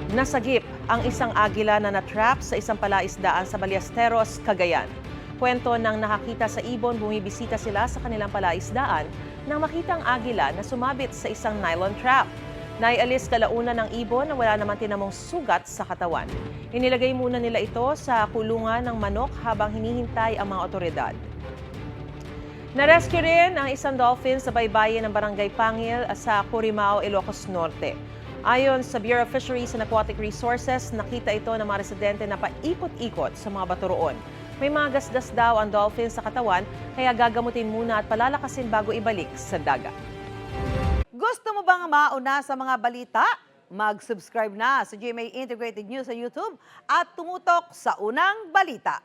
Nasagip ang isang agila na natrap sa isang palaisdaan sa Ballesteros, Cagayan. Kwento ng nakakita sa ibon, bumibisita sila sa kanilang palaisdaan nang makita ang agila na sumabit sa isang nylon trap. Naialis kalaunan ng ibon na wala naman tinamong sugat sa katawan. Inilagay muna nila ito sa kulungan ng manok habang hinihintay ang mga otoridad. Narescue rin ang isang dolphin sa baybayin ng Barangay Pangil sa Curimao, Ilocos Norte. Ayon sa Bureau of Fisheries and Aquatic Resources, nakita ito ng mga residente na paikot-ikot sa mga bato roon. May mga gasgas daw ang dolphin sa katawan, kaya gagamutin muna at palalakasin bago ibalik sa dagat. Gusto mo bang mauna sa mga balita? Mag-subscribe na sa GMA Integrated News sa YouTube at tumutok sa unang balita.